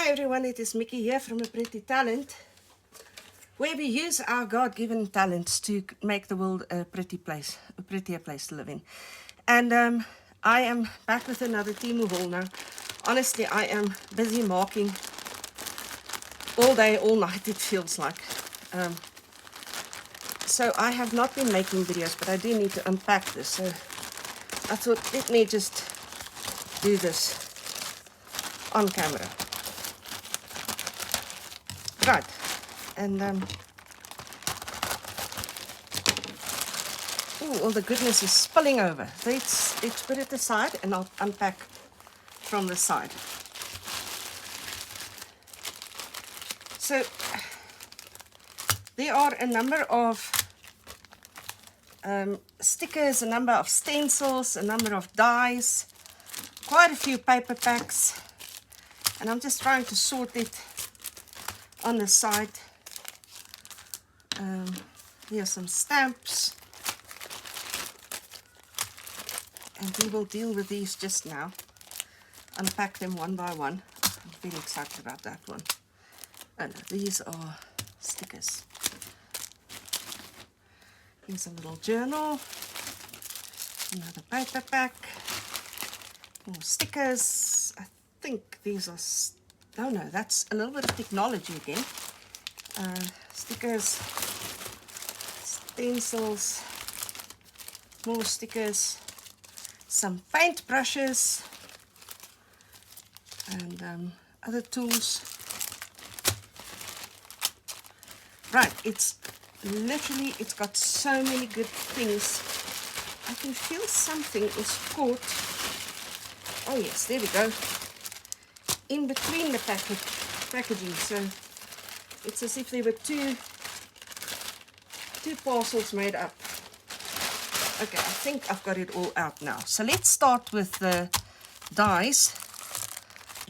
Hi everyone, it is Mickey here from A Pretty Talent, where we use our God-given talents to make the world a pretty place, a prettier place to live in. And I am back with another Temu haul now. Honestly, I am busy marking all day, all night, it feels like. So I have not been making videos, but I do need to unpack this. So I thought, let me just do this on camera. Right, and ooh, all the goodness is spilling over. Let's put it aside and I'll unpack from the side. So there are a number of stickers, a number of stencils, a number of dies, quite a few paper packs, and I'm just trying to sort it on the side. Here are some stamps, and we will deal with these just now, unpack them one by one. I'm very excited about that one. Oh no, these are stickers. Here's a little journal, another paper pack, more stickers. I think these are, oh no, that's a little bit of technology again. Stickers, stencils, more stickers, some paint brushes, and other tools. Right, it's literally, it's got so many good things. I can feel something is caught. Oh yes, there we go. In between the packaging, so it's as if there were two parcels made up. Okay, I think I've got it all out now. So let's start with the dies.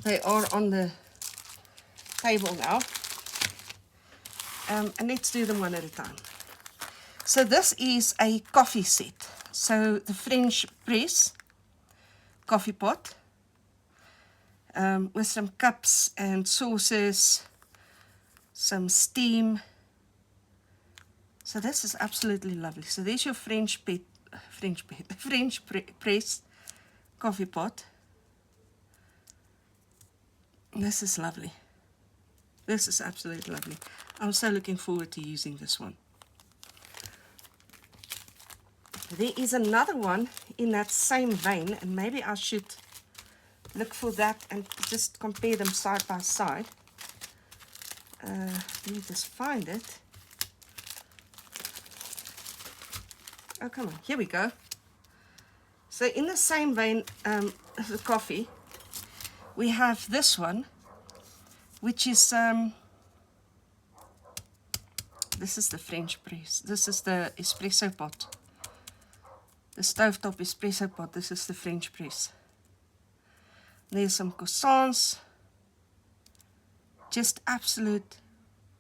They are on the table now. And let's do them one at a time. So this is a coffee set. So the French press coffee pot with some cups and saucers, some steam. So this is absolutely lovely. So there's your French press coffee pot. This is lovely. This is absolutely lovely. I'm so looking forward to using this one. There is another one in that same vein, and maybe I should look for that and just compare them side by side. Let me just find it. Oh, come on, here we go. So in the same vein of the coffee, we have this one, which is, this is the French press. This is the espresso pot. The stovetop espresso pot. This is the French press. There's some croissants. Just absolute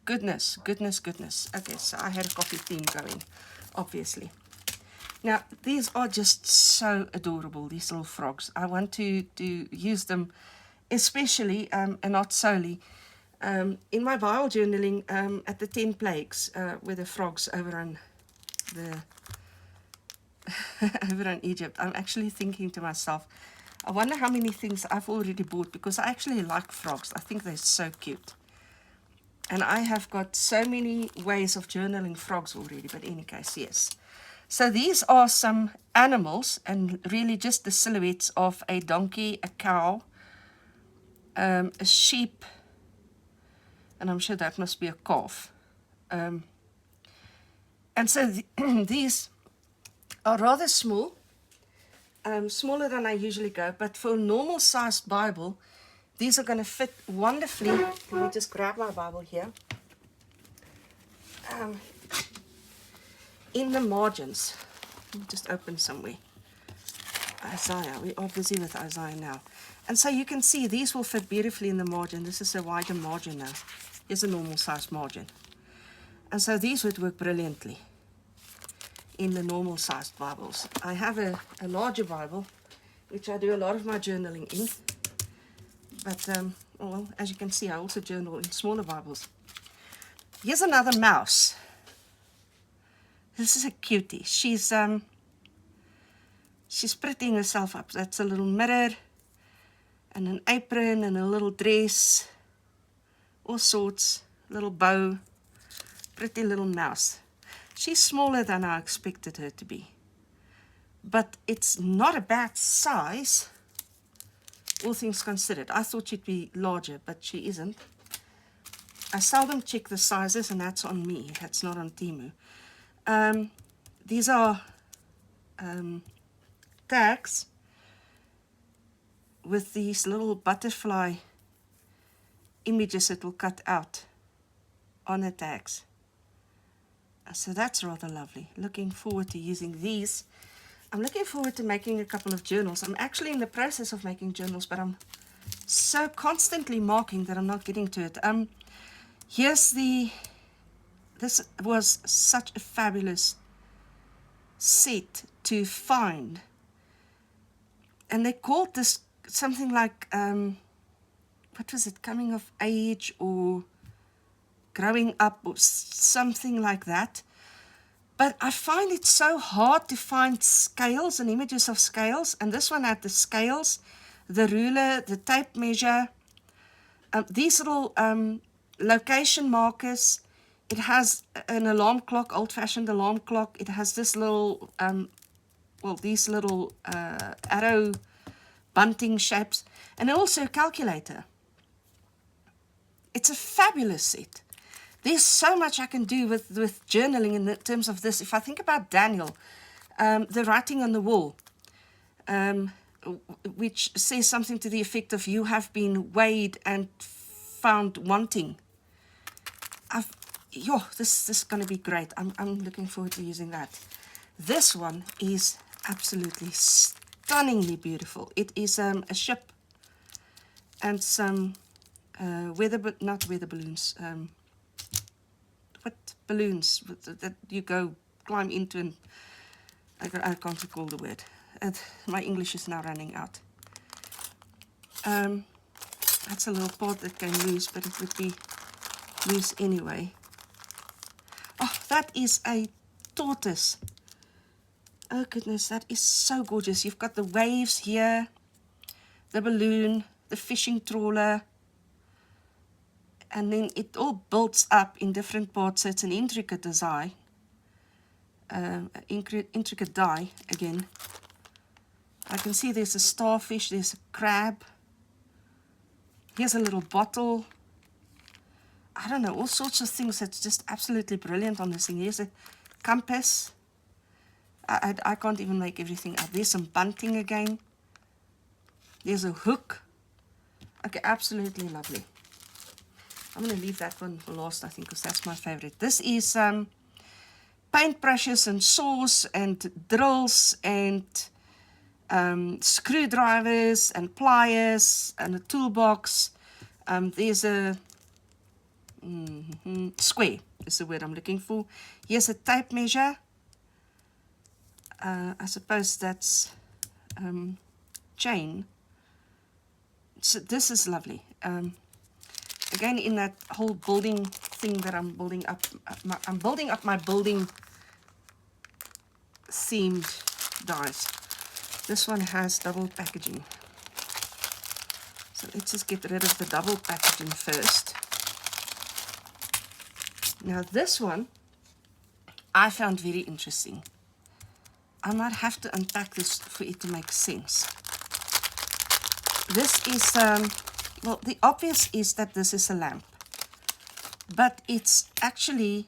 goodness, goodness, goodness. Okay, so I had a coffee theme going, obviously. Now, these are just so adorable, these little frogs. I want to use them, especially, and not solely, in my Bible journaling at the 10 plagues, with the frogs over on the over on Egypt. I'm actually thinking to myself, I wonder how many things I've already bought, because I actually like frogs. I think they're so cute. And I have got so many ways of journaling frogs already, but in any case, yes. So these are some animals, and really just the silhouettes of a donkey, a cow, a sheep, and I'm sure that must be a calf. And so these are rather small, smaller than I usually go, but for a normal sized Bible, these are going to fit wonderfully. Let me just grab my Bible here. In the margins. Let me just open somewhere. Isaiah, we are busy with Isaiah now. And so you can see these will fit beautifully in the margin. This is a wider margin now. Here's a normal size margin. And so these would work brilliantly in the normal sized Bibles. I have a larger Bible, which I do a lot of my journaling in. But well, as you can see, I also journal in smaller Bibles. Here's another mouse. This is a cutie. She's prettying herself up. That's a little mirror and an apron and a little dress, all sorts, little bow, pretty little mouse. She's smaller than I expected her to be, but it's not a bad size, all things considered. I thought she'd be larger, but she isn't. I seldom check the sizes, and that's on me. That's not on Temu. These are tags with these little butterfly images that will cut out on the tags. So that's rather lovely. Looking forward to using these. I'm looking forward to making a couple of journals. I'm actually in the process of making journals, but I'm so constantly marking that I'm not getting to it. This was such a fabulous set to find. And they called this something like, what was it, coming of age or growing up or something like that. But I find it so hard to find scales and images of scales. And this one had the scales, the ruler, the tape measure, these little location markers. It has an alarm clock, old-fashioned alarm clock. It has this little, these little arrow bunting shapes, and also a calculator. It's a fabulous set. There's so much I can do with journaling in terms of this. If I think about Daniel, the writing on the wall, which says something to the effect of, you have been weighed and found wanting. This is going to be great. I'm looking forward to using that. This one is absolutely stunningly beautiful. It is a ship and some not weather balloons. What balloons that you go climb into, and I can't recall the word. My English is now running out. That's a little part that came loose, but it would be loose anyway. Oh, that is a tortoise. Oh goodness, that is so gorgeous. You've got the waves here, the balloon, the fishing trawler, and then it all builds up in different parts. So it's an intricate design, intricate die again. I can see there's a starfish, there's a crab. Here's a little bottle. I don't know, all sorts of things that's just absolutely brilliant on this thing. Here's a compass. I can't even make everything out. There's some bunting again. There's a hook. Okay, absolutely lovely. I'm going to leave that one for last, I think, because that's my favorite. This is paintbrushes and saws and drills and screwdrivers and pliers and a toolbox. There's a square is the word I'm looking for. Here's a tape measure. I suppose that's chain. So this is lovely. Again, in that whole building thing that I'm building up, I'm building up my building themed dies. This one has double packaging. So let's just get rid of the double packaging first. Now this one I found very interesting. I might have to unpack this for it to make sense. This is, well, the obvious is that this is a lamp. But it's actually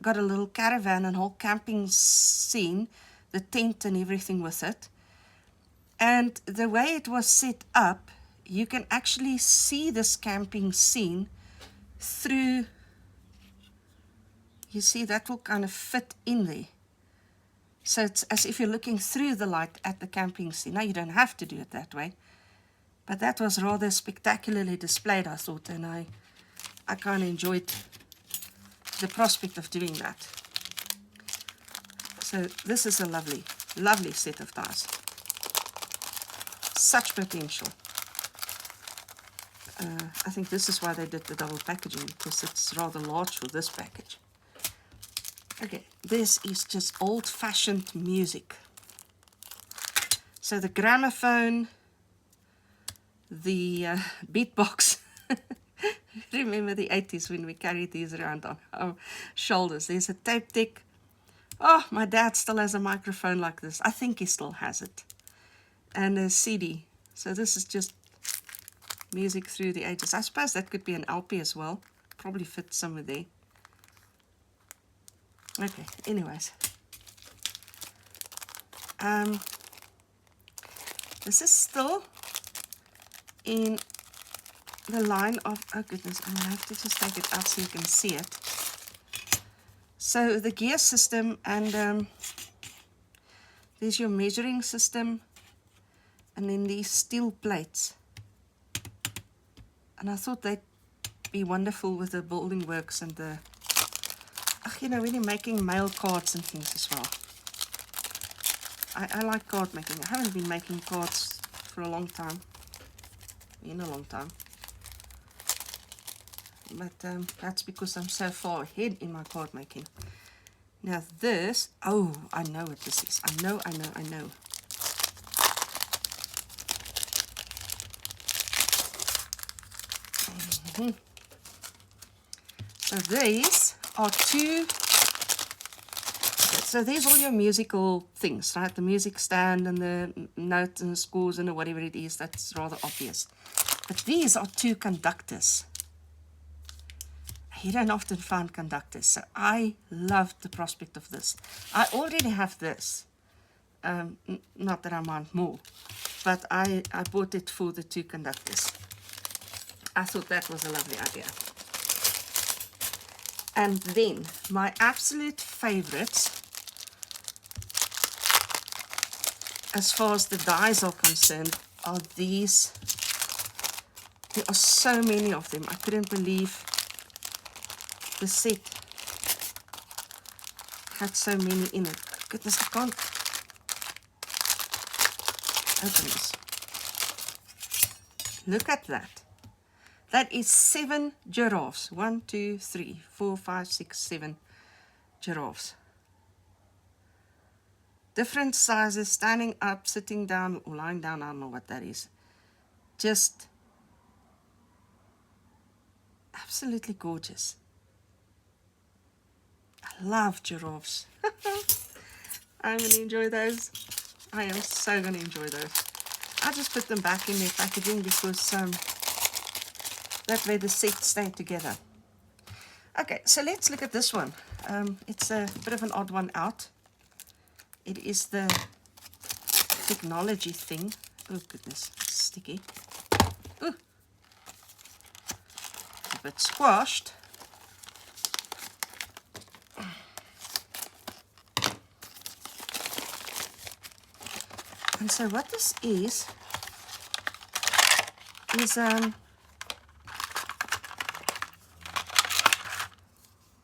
got a little caravan and whole camping scene, the tent and everything with it. And the way it was set up, you can actually see this camping scene through. You see, that will kind of fit in there. So it's as if you're looking through the light at the camping scene. Now, you don't have to do it that way. But that was rather spectacularly displayed, I thought. And I kind of enjoyed the prospect of doing that. So this is a lovely, lovely set of dies. Such potential. I think this is why they did the double packaging, because it's rather large for this package. Okay, this is just old-fashioned music. So the gramophone, the beatbox. Remember the 80s when we carried these around on our shoulders. There's a tape deck. Oh, my dad still has a microphone like this. I think he still has it. And a CD. So this is just music through the ages. I suppose that could be an LP as well. Probably fits somewhere there. Okay, anyways. This is still in the line of, oh goodness, I'm going to have to just take it out so you can see it. So the gear system, and there's your measuring system, and then these steel plates. And I thought they'd be wonderful with the building works and the, you know, really making mail cards and things as well. I like card making. I haven't been making cards for a long time. In a long time. But that's because I'm so far ahead in my card making. Now this, oh, I know what this is. I know. So these are two, so there's all your musical things, right? The music stand and the notes and the scores and whatever it is, that's rather obvious. But these are two conductors. You don't often find conductors, so I love the prospect of this. I already have this, not that I want more, but I bought it for the two conductors. I thought that was a lovely idea. And then my absolute favorites, as far as the dies are concerned, are these. There are so many of them. I couldn't believe the set had so many in it. Goodness, I can't open this. Look at that. That is 7 giraffes. 1, 2, 3, 4, 5, 6, 7 giraffes. Different sizes, standing up, sitting down, or lying down. I don't know what that is. Just absolutely gorgeous. I love giraffes. I'm going to enjoy those. I am so going to enjoy those. I just put them back in their packaging because that way the set stay together. Okay, so let's look at this one. It's a bit of an odd one out. It is the technology thing. Oh goodness, it's sticky. Ooh. A bit squashed. And so what this is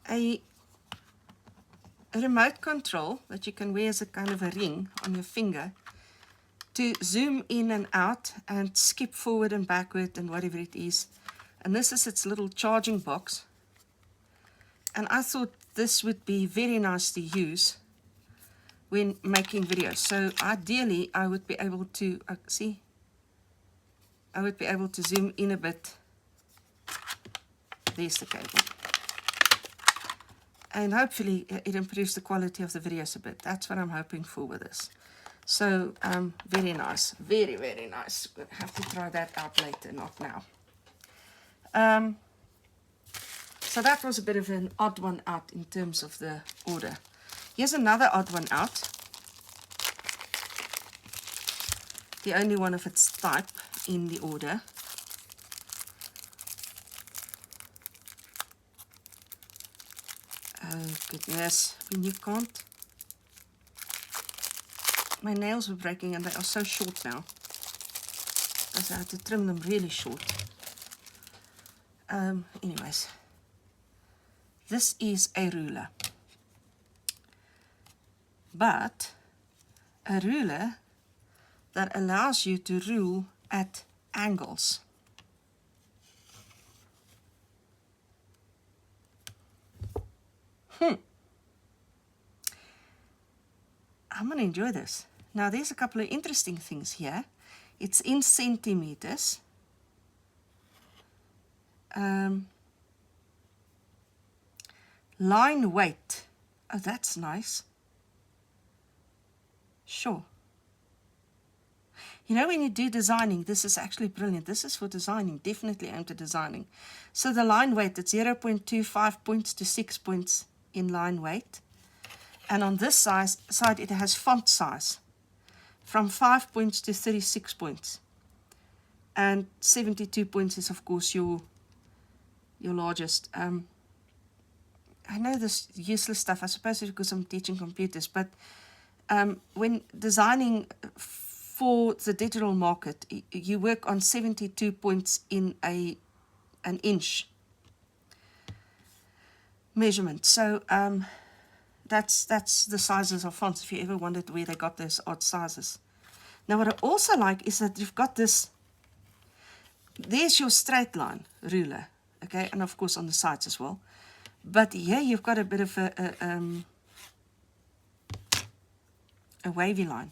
a remote control that you can wear as a kind of a ring on your finger to zoom in and out and skip forward and backward and whatever it is. And this is its little charging box. And I thought this would be very nice to use when making videos. So ideally I would be able to I would be able to zoom in a bit. There's the cable. And hopefully it improves the quality of the videos a bit. That's what I'm hoping for with this. So very nice, very, very nice. We'll have to try that out later, not now. So that was a bit of an odd one out in terms of the order. Here's another odd one out. The only one of its type in the order. Oh goodness, when you can't. My nails were breaking and they are so short now. Because I had to trim them really short. Anyways. This is a ruler. But a ruler that allows you to rule at angles. I'm going to enjoy this. Now, there's a couple of interesting things here. It's in centimeters. Line weight. Oh, that's nice. Sure. You know, when you do designing, this is actually brilliant. This is for designing, definitely aimed at designing. So the line weight, it's 0.25 points to 6 points in line weight. And on this side, it has font size from 5 points to 36 points. And 72 points is, of course, your largest. I know this useless stuff, I suppose it's because I'm teaching computers, but when designing for the digital market, you work on 72 points in an inch measurement. So that's the sizes of fonts, if you ever wondered where they got those odd sizes. Now what I also like is that you've got this, there's your straight line ruler, okay, and of course on the sides as well. But here you've got a bit of a wavy line.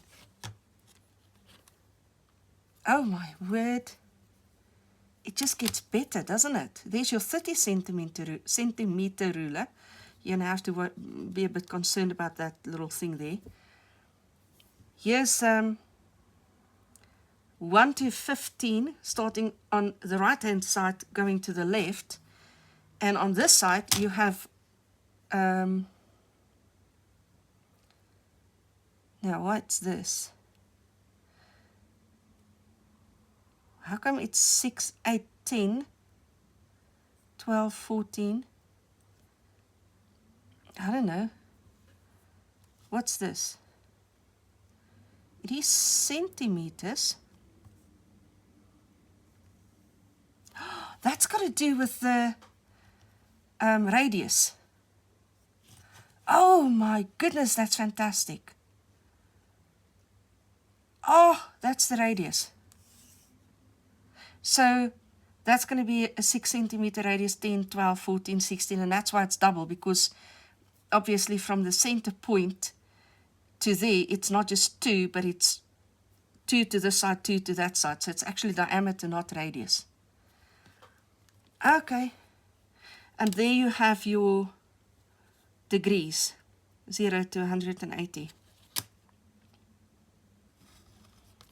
Oh my word. It just gets better, doesn't it? There's your 30 centimeter ruler. You're going to have to be a bit concerned about that little thing there. Here's 1 to 15, starting on the right-hand side, going to the left. And on this side, you have, now what's this? How come it's 6, 8, 10, 12, 14? I don't know. What's this? It is centimeters. That's got to do with the radius. Oh my goodness, that's fantastic. Oh, that's the radius. So that's going to be a 6 centimeter radius, 10, 12, 14, 16, and that's why it's double, because obviously from the center point to there, it's not just 2, but it's 2 to this side, 2 to that side. So it's actually diameter, not radius. Okay. And there you have your degrees, 0 to 180.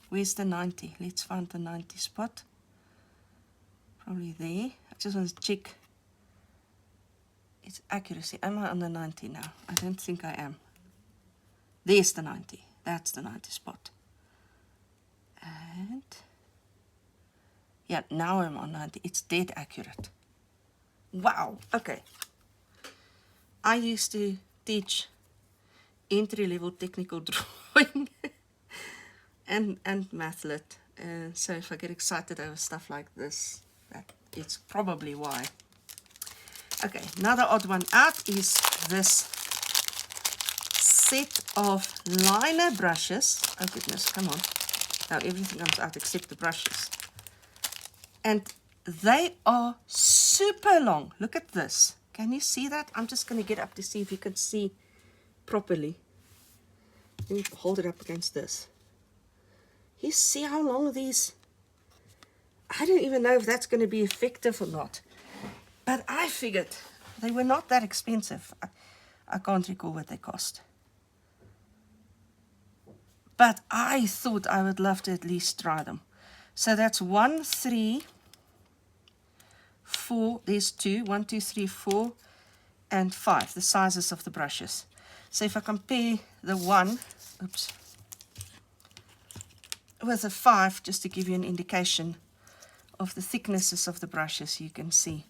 Where's the 90? Let's find the 90 spot. Probably there. I just want to check its accuracy. Am I on the 90 now? I don't think I am. There's the 90. That's the 90 spot. And yeah, now I'm on 90. It's dead accurate. Wow. Okay. I used to teach entry-level technical drawing and math lit. So if I get excited over stuff like this, it's probably why. Okay, another odd one out is this set of liner brushes. Oh goodness, come on. Now everything comes out except the brushes. And they are super long. Look at this. Can you see that? I'm just going to get up to see if you can see properly. Let me hold it up against this. You see how long these... I don't even know if that's going to be effective or not. But I figured they were not that expensive. I can't recall what they cost. But I thought I would love to at least try them. So that's 1, 3, 4. There's 2. 1, 2, 3, 4, and 5. The sizes of the brushes. So if I compare the 1, with a 5, just to give you an indication of the thicknesses of the brushes, you can see.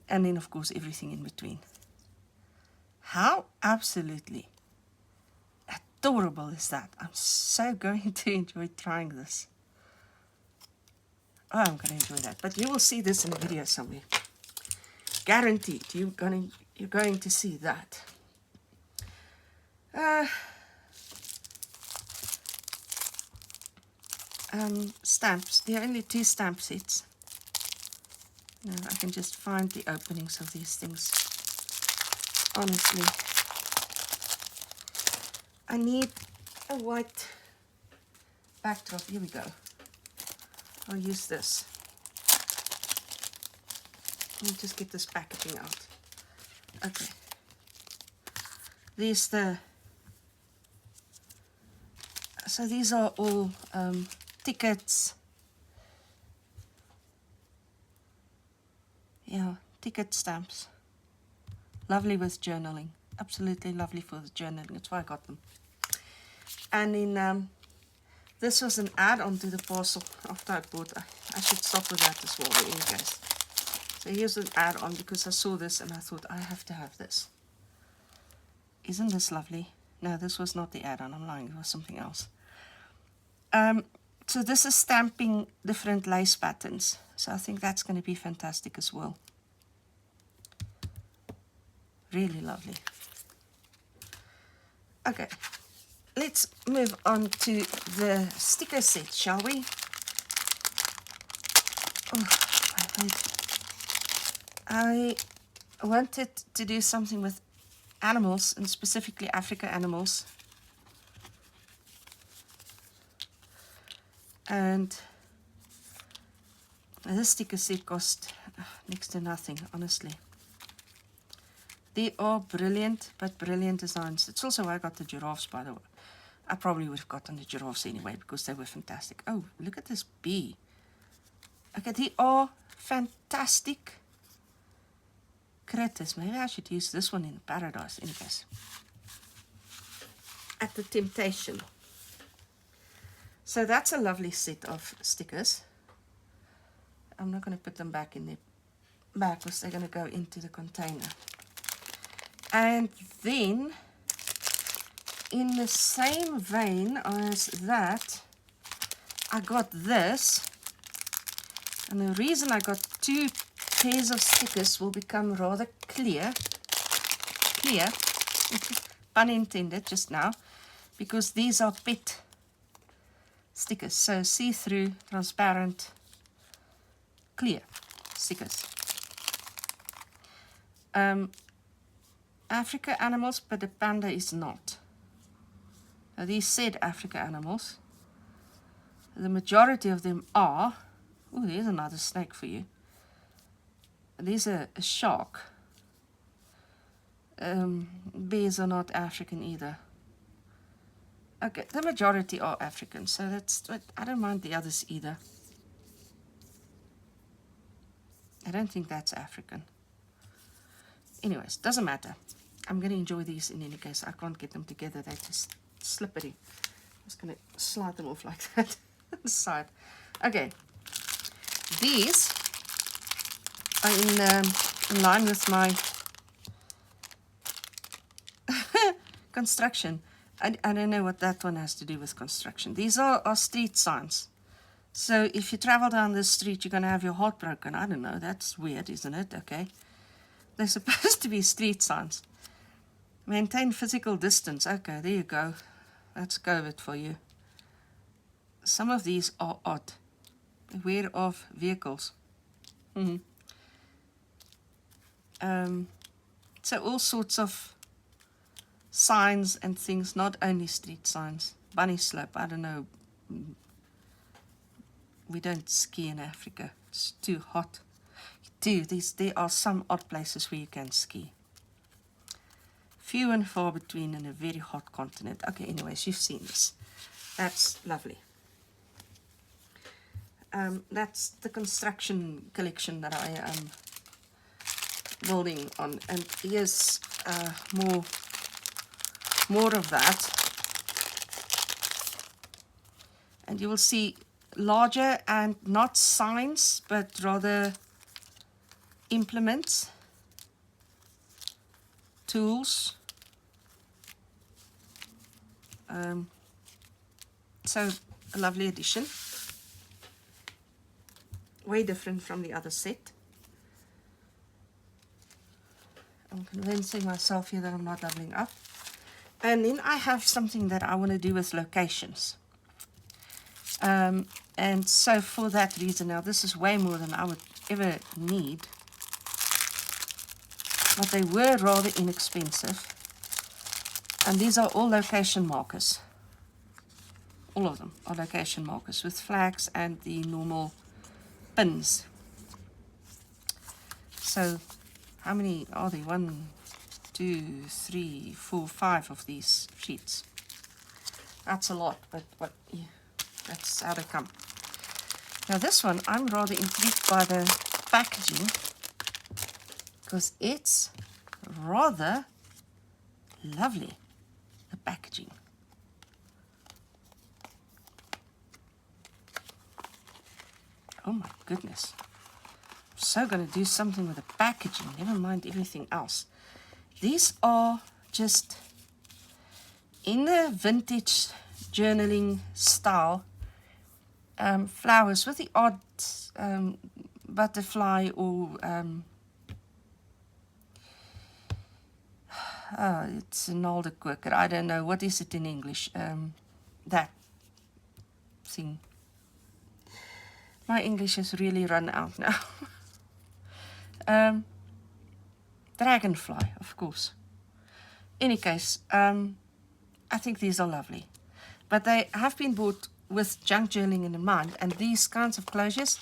And then, of course, everything in between. How absolutely adorable is that? I'm so going to enjoy trying this. Oh, I'm going to enjoy that. But you will see this in a video somewhere. Guaranteed, you're going to see that. Stamps. There are only 2 stamp sets. Now I can just find the openings of these things. honestly. I need a white backdrop. Here we go. I'll use this. Let me just get this packaging out. Okay. So these are all tickets. Yeah, ticket stamps. Lovely with journaling. Absolutely lovely for the journaling. That's why I got them. And in this was an add-on to the parcel after I bought. I should stop with that as well. But in case. So here's an add-on because I saw this and I thought I have to have this. Isn't this lovely? No, this was not the add-on. I'm lying. It was something else. So this is stamping different lace patterns. So I think that's going to be fantastic as well. Really lovely. Okay, let's move on to the sticker set, shall we? Oh, I wanted to do something with animals, and specifically Africa animals. And this sticker set cost next to nothing, honestly. They are brilliant, but brilliant designs. It's also why I got the giraffes, by the way. I probably would have gotten the giraffes anyway, because they were fantastic. Oh, look at this bee. Okay, they are fantastic critters. Maybe I should use this one in paradise, in case. At the Temptation. So that's a lovely set of stickers. I'm not going to put them back in the bag because they're going to go into the container. And then, in the same vein as that, I got this. And the reason I got two pairs of stickers will become rather clear, pun intended just now, because these are pet stickers. So see-through, transparent, clear stickers. Africa animals, but the panda is not. Now these said Africa animals. The majority of them are. Oh, there's another snake for you. There's a shark. Bears are not African either. Okay, the majority are African, so that's. I don't mind the others either. I don't think that's African. Anyways, doesn't matter. I'm going to enjoy these in any case. I can't get them together. They're just slippery. I'm just going to slide them off like that. Side. Okay. These are in line with my construction. I don't know what that one has to do with construction. These are street signs. So if you travel down the street, you're going to have your heart broken. I don't know. That's weird, isn't it? Okay. They're supposed to be street signs. Maintain physical distance. Okay, there you go. That's COVID for you. Some of these are odd. Beware of vehicles. So all sorts of signs and things, not only street signs. Bunny slope, I don't know. We don't ski in Africa. It's too hot. There are some odd places where you can ski. Few and far between in a very hot continent. Okay, anyways, you've seen this. That's lovely. That's the construction collection that I am building on. And here's more of that. And you will see larger and not signs, but rather implements, tools. So a lovely addition. Way different from the other set. I'm convincing myself here that I'm not doubling up. And then I have something that I want to do with locations. And so for that reason, now this is way more than I would ever need. but they were rather inexpensive. And these are all location markers. All of them are location markers with flags and the normal pins. So how many are there? 1, 2, 3, 4, 5 of these sheets. That's a lot, but what? Yeah, that's how they come. Now this one, I'm rather intrigued by the packaging because it's rather lovely, the packaging. Oh my goodness. I'm so going to do something with the packaging, never mind everything else. These are just in the vintage journaling style, flowers with the odd butterfly or it's an older quirker. I don't know, what is it in English? That thing. My English has really run out now. Dragonfly, of course. Any case, I think these are lovely. But they have been bought with junk journaling in mind, and these kinds of closures,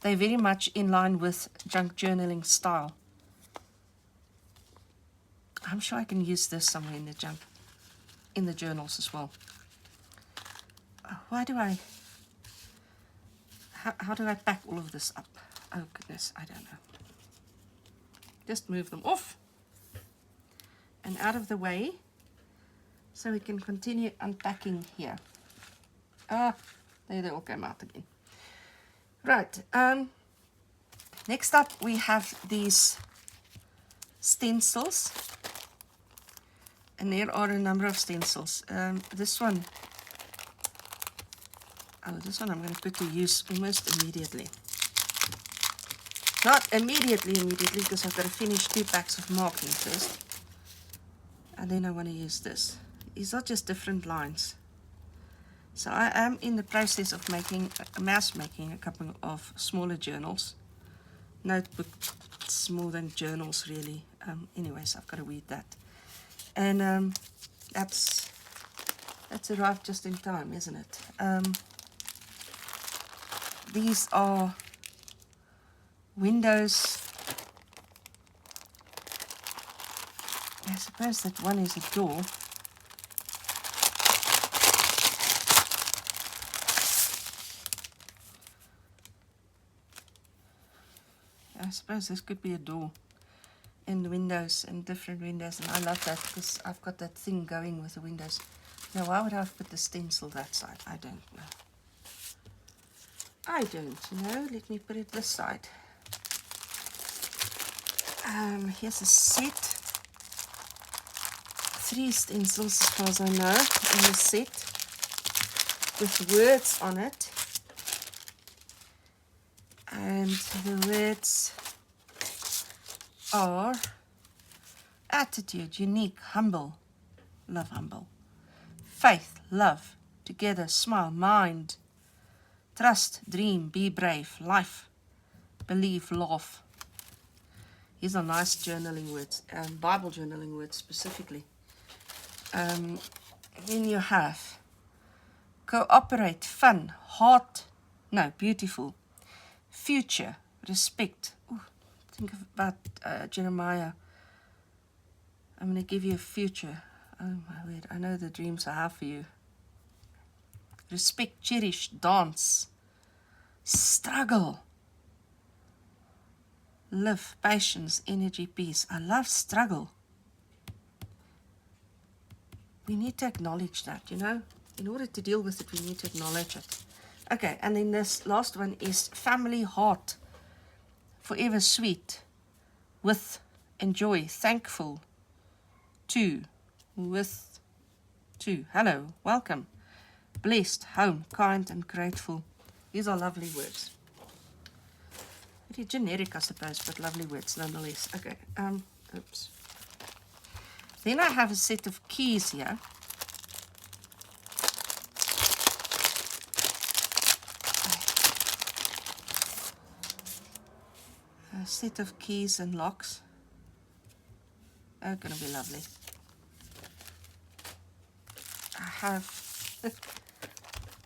they're very much in line with junk journaling style. I'm sure I can use this somewhere in the journals as well. Why do I, how do I pack all of this up? Oh goodness, I don't know. Just move them off and out of the way so we can continue unpacking here. There they all came out again. Right, next up we have these stencils. And there are a number of stencils. This one I'm going to put to use almost immediately. Not immediately because I've got to finish 2 packs of marking first. And then I want to use this. These are just different lines. So I am in the process of making a couple of smaller journals. Notebooks more than journals really. Anyways, I've got to read that. And that's arrived just in time, isn't it? These are windows. I suppose that one is a door. I suppose this could be a door. And windows and different windows, and I love that because I've got that thing going with the windows. Now why would I have put the stencil that side? I don't know. Let me put it this side. Here's a set, 3 stencils as far as I know in the set with words on it, and the words are attitude, unique, humble, love humble, faith, love, together, smile, mind, trust, dream, be brave, life, believe, laugh. These are nice journaling words, Bible journaling words specifically. Then you have cooperate, fun, heart, no, beautiful, future, respect. Ooh, think about Jeremiah. I'm going to give you a future. Oh my word, I know the dreams I have for you. Respect, cherish, dance, struggle, live, patience, energy, peace. I love struggle. We need to acknowledge that, In order to deal with it, we need to acknowledge it. Okay, and then this last one is family, heart, forever sweet, with, enjoy, thankful, to, with, to, hello, welcome, blessed, home, kind and grateful. These are lovely words. Pretty generic, I suppose, but lovely words nonetheless. Okay, oops. Then I have a set of keys here. A set of keys and locks. Oh, gonna be lovely. I have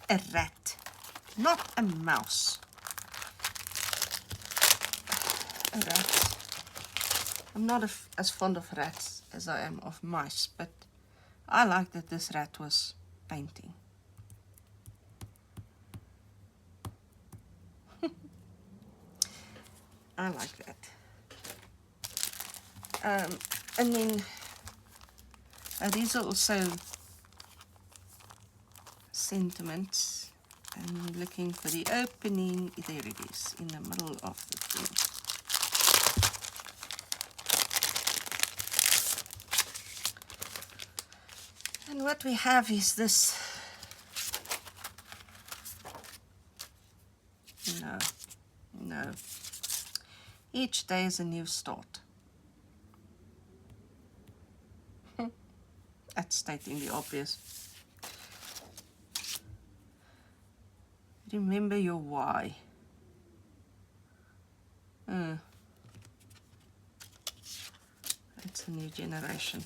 a rat, not a mouse. A rat. I'm not as fond of rats as I am of mice, but I like that this rat was painting. I like that. And then these are also sentiments. I'm looking for the opening. There it is, in the middle of the thing. And what we have is this. No. Each day is a new start. That's stating the obvious. Remember your why. It's a new generation.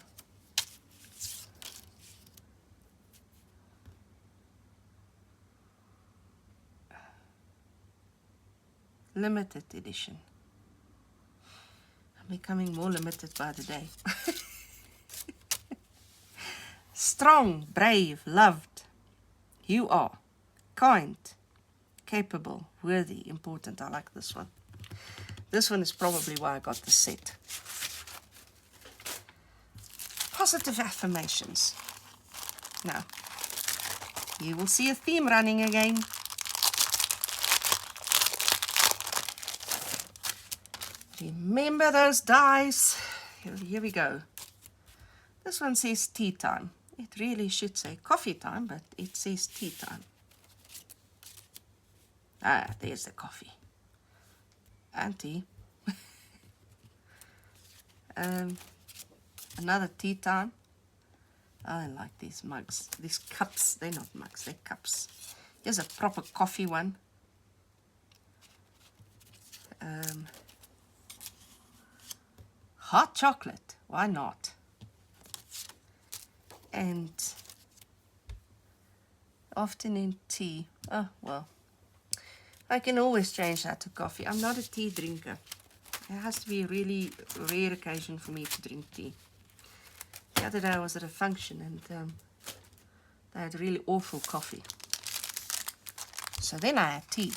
Limited edition. I'm becoming more limited by the day. Strong, brave, loved. You are kind, capable, worthy, important. I like this one. This one is probably why I got the set. Positive affirmations. Now, you will see a theme running again. Remember those dice. Here we go. This one says tea time. It really should say coffee time, but it says tea time. Ah, there's the coffee. And tea. Another tea time. I like these mugs. These cups. They're not mugs, they're cups. Here's a proper coffee one. Hot chocolate. Why not? And afternoon tea. Oh, well. I can always change that to coffee. I'm not a tea drinker. It has to be a really rare occasion for me to drink tea. The other day I was at a function and they had really awful coffee. So then I had tea.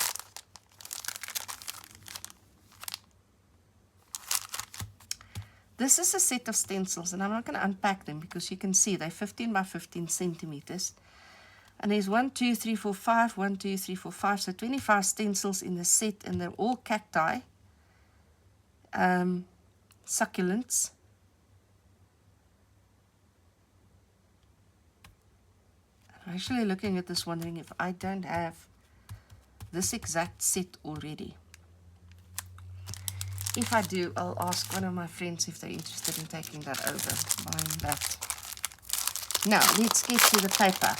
This is a set of stencils, and I'm not going to unpack them because you can see they're 15 by 15 centimeters. And there's 1, 2, 3, 4, 5, 1, 2, 3, 4, 5. So 25 stencils in the set, and they're all cacti, succulents. I'm actually looking at this wondering if I don't have this exact set already. If I do, I'll ask one of my friends if they're interested in taking that over, buying that. Now, let's get to the paper.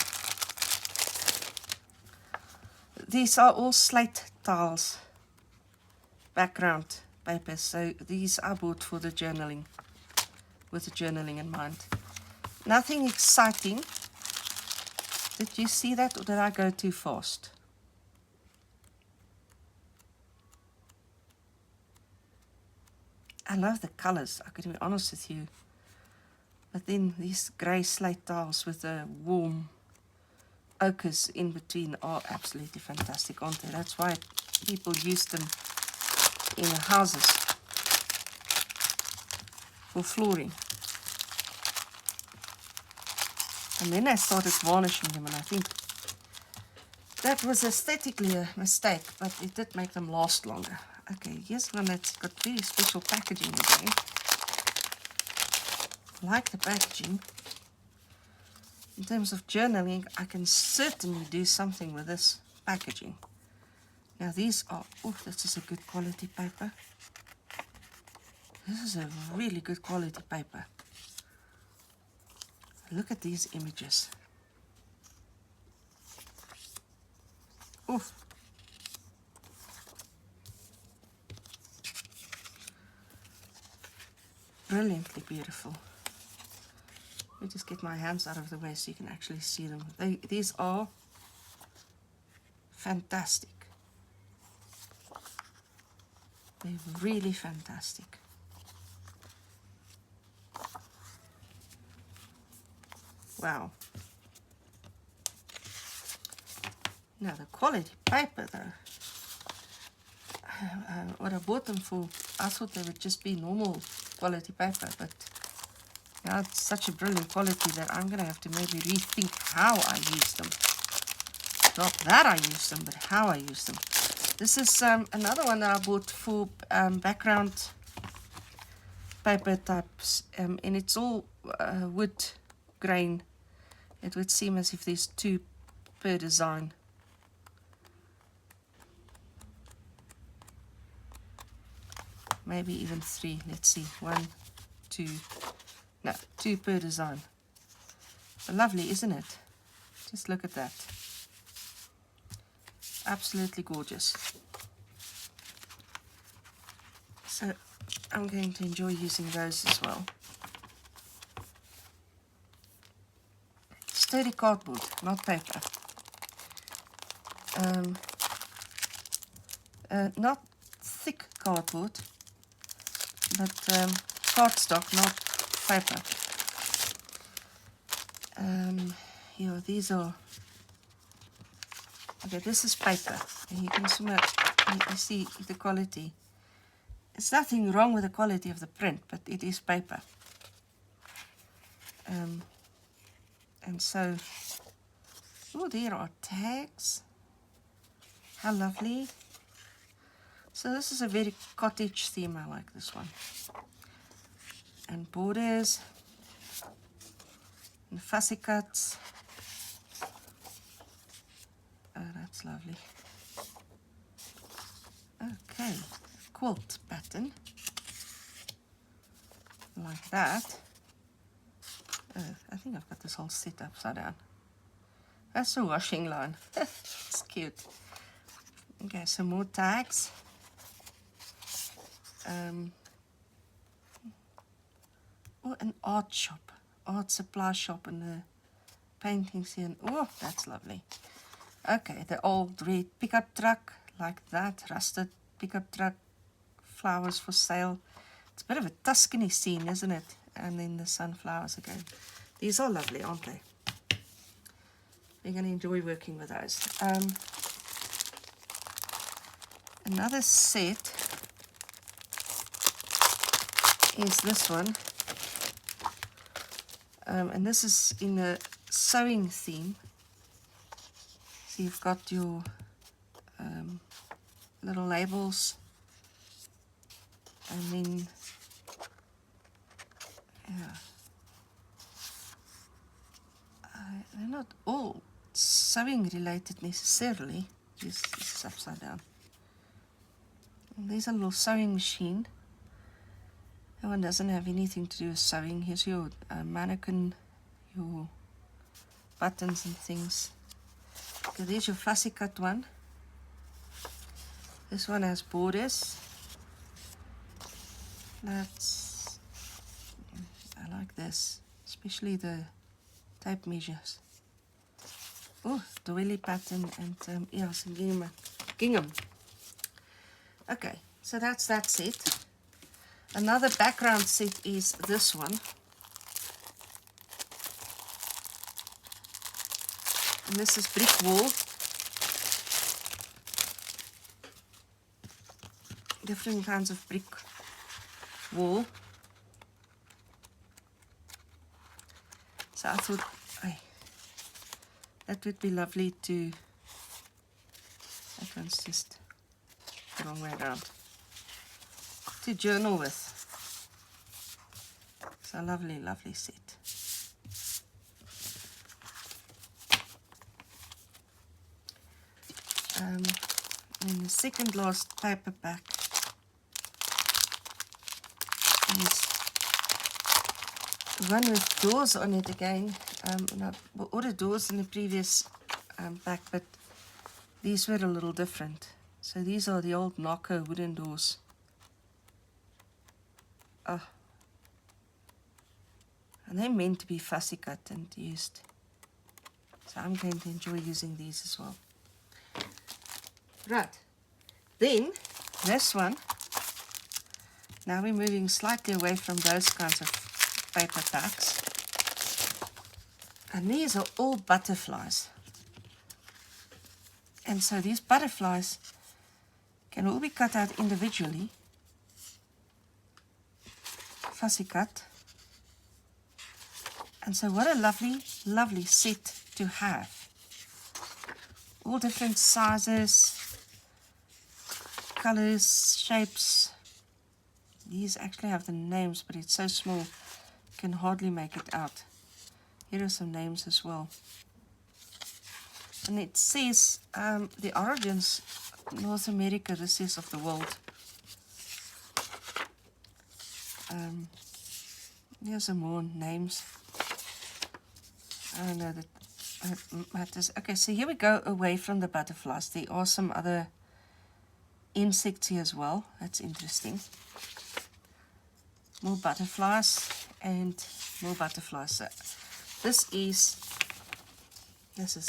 These are all slate tiles, background papers, so these I bought for the journaling, with the journaling in mind. Nothing exciting. Did you see that, or did I go too fast? I love the colors, I could be honest with you. But then these grey slate tiles with the warm ochres in between are absolutely fantastic, aren't they? That's why people use them in houses for flooring. And then I started varnishing them, and I think that was aesthetically a mistake, but it did make them last longer. Okay, here's one that's got very special packaging again. I like the packaging. In terms of journaling, I can certainly do something with this packaging. Now these are, oh, this is a good quality paper. This is a really good quality paper. Look at these images. Oof. Brilliantly beautiful. Let me just get my hands out of the way so you can actually see them. These are fantastic. They're really fantastic. Wow. Now the quality paper though. What I bought them for, I thought they would just be normal quality paper, but now it's such a brilliant quality that I'm going to have to maybe rethink how I use them. Not that I use them, but how I use them. This is another one that I bought for background paper types, and it's all wood grain. It would seem as if there's 2 per design. Maybe even 3. Let's see. 1, 2. No, 2 per design. Lovely, isn't it? Just look at that. Absolutely gorgeous. So I'm going to enjoy using those as well. Sturdy cardboard, not paper. Not thick cardboard, but cardstock, not paper. Yeah, these are. Okay, this is paper, and you can you see the quality. There's nothing wrong with the quality of the print, but it is paper. And so, oh, there are tags. How lovely. So this is a very cottage theme. I like this one. And borders. And fussy cuts. Oh, that's lovely. Okay, quilt pattern. Like that. I think I've got this whole set upside down. That's a washing line. It's cute. Okay, some more tags. Oh, an art shop. Art supply shop and the paintings here. Oh, that's lovely. Okay, the old red pickup truck. Like that. Rusted pickup truck. Flowers for sale. It's a bit of a Tuscany scene, isn't it? And then the sunflowers again. These are lovely, aren't they? You're going to enjoy working with those. Another set is this one. And this is in the sewing theme. So you've got your little labels. And then, yeah. They're not all sewing related necessarily. This is upside down. And there's a little sewing machine. That one doesn't have anything to do with sewing. Here's your mannequin, your buttons and things. Okay, there's your fussy cut one. This one has borders. I like this, especially the tape measures. Oh, doily pattern and yeah, some gingham. Okay, so that's that set. Another background set is this one. And this is brick wall. Different kinds of brick wall. So I thought, that would be lovely to, that one's just the wrong way around, to journal with. It's a lovely, lovely set. And the second last paper pack is one with doors on it again. And I ordered doors in the previous pack, but these were a little different. So these are the old knocker wooden doors. Oh, And they're meant to be fussy cut and used. So I'm going to enjoy using these as well. Right. Then, this one. Now we're moving slightly away from those kinds of paper packs. And these are all butterflies. And so these butterflies can all be cut out individually. Fussy cut. And so what a lovely, lovely set to have. All different sizes, colors, shapes. These actually have the names, but it's so small, you can hardly make it out. Here are some names as well. And it says the origins, North America, this is of the world. Here's some more names. I don't know that matters. Okay, so here we go away from the butterflies. There are some other insects here as well. That's interesting. More butterflies and more butterflies. So this is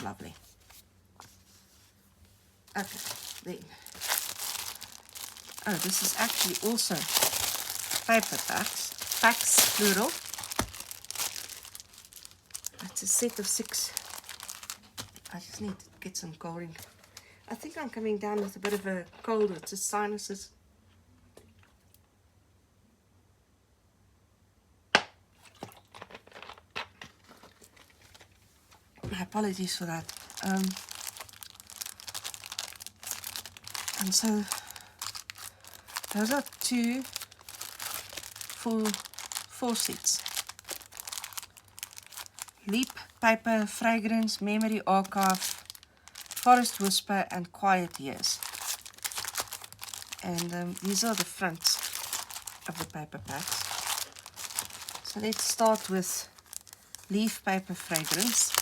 lovely. Okay, then. Oh, this is actually also paper packs. Packs, plural. It's a set of 6. I just need to get some cold drink. I think I'm coming down with a bit of a cold. It's just sinuses. My apologies for that. And so those are 2 4 sets. Leap, Paper, Fragrance, Memory Archive, Forest Whisper, and Quiet Years. And these are the fronts of the paper packs. So let's start with Leaf Paper Fragrance.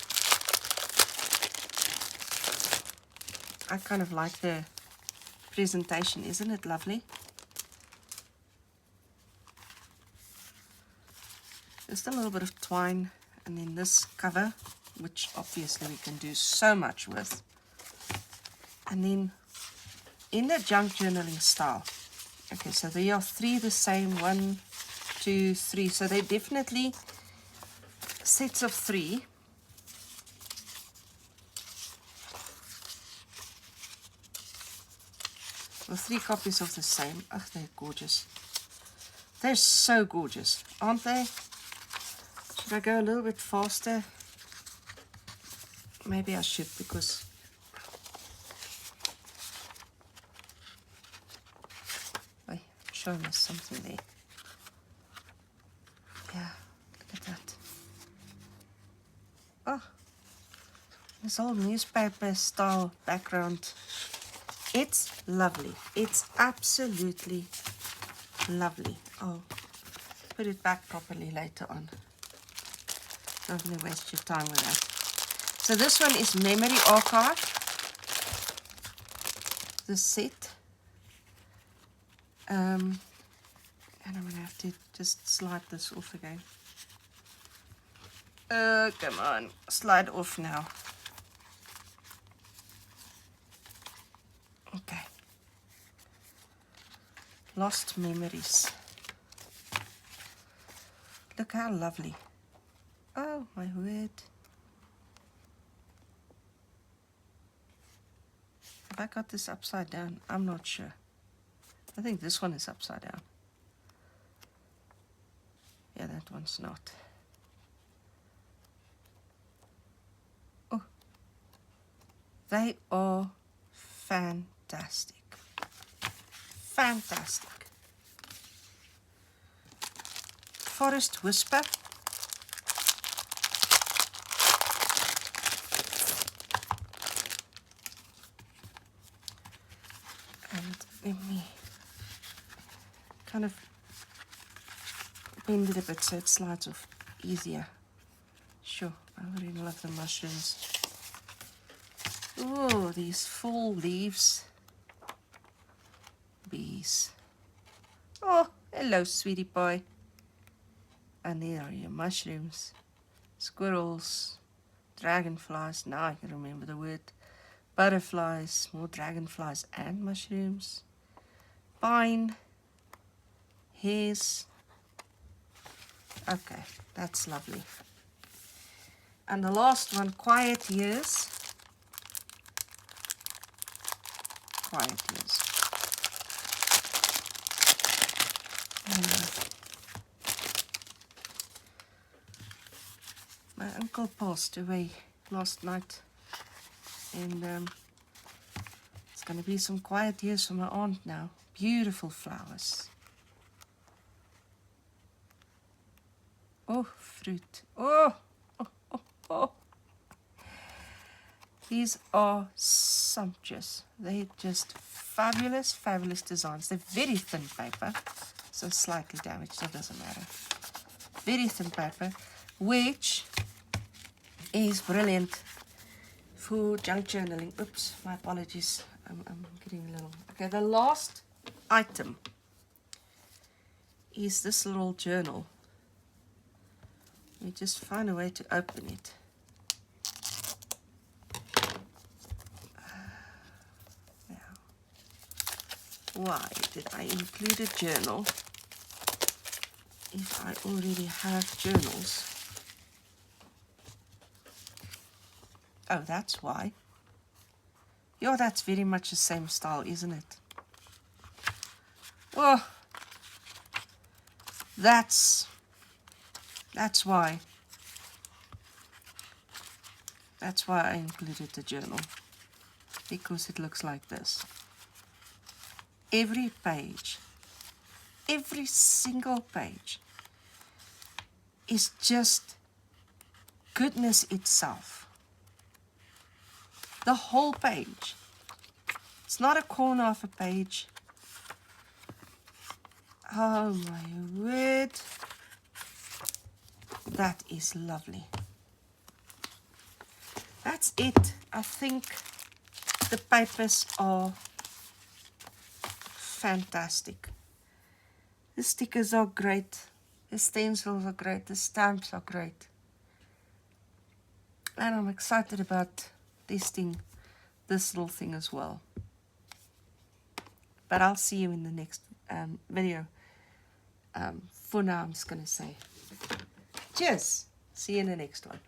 I kind of like the presentation, isn't it lovely? Just a little bit of twine, and then this cover, which obviously we can do so much with. And then in the junk journaling style. Okay, so there are 3 the same, 1, 2, 3. So they're definitely sets of 3. Well, 3 copies of the same. Oh, they're gorgeous. They're so gorgeous, aren't they? Should I go a little bit faster? Maybe I should, because I'm showing us something there. Yeah, look at that. Oh, this whole newspaper style background. It's lovely. It's absolutely lovely. I'll put it back properly later on. Not going to waste your time with that. So this one is Memory Archive. The set. And I'm going to have to just slide this off again. Come on. Slide off now. Okay. Lost Memories. Look how lovely. Oh, my word. Have I got this upside down? I'm not sure. I think this one is upside down. Yeah, that one's not. Oh. They are fantastic. Fantastic. Forest Whisper. And let me kind of bend it a bit so it slides off easier. Sure, I really love the mushrooms. Oh, these fall leaves. Bees. Oh, hello, sweetie pie. And there are your mushrooms, squirrels, dragonflies. Now I can remember the word. Butterflies, more dragonflies and mushrooms. Pine, hares. Okay, that's lovely. And the last one, quiet years. Quiet years. My uncle passed away last night, and it's going to be some quiet years for my aunt now. Beautiful flowers. Oh, fruit. Oh, oh, oh, oh. These are sumptuous. They're just fabulous, fabulous designs. They're very thin paper, so slightly damaged, so it doesn't matter. Very thin paper, which is brilliant for junk journaling. Oops, my apologies. I'm getting a little... Okay, the last item is this little journal. Let me just find a way to open it. Now, why did I include a journal if I already have journals? Oh, that's why. Yeah, that's very much the same style, isn't it? Well, that's why. That's why I included the journal, because it looks like this. Every page, every single page is just goodness itself. The whole page. It's not a corner of a page. Oh my word. That is lovely. That's it. I think the papers are fantastic. The stickers are great. The stencils are great. The stamps are great. And I'm excited about testing this little thing as well. But I'll see you in the next video. For now, I'm just going to say cheers. See you in the next one.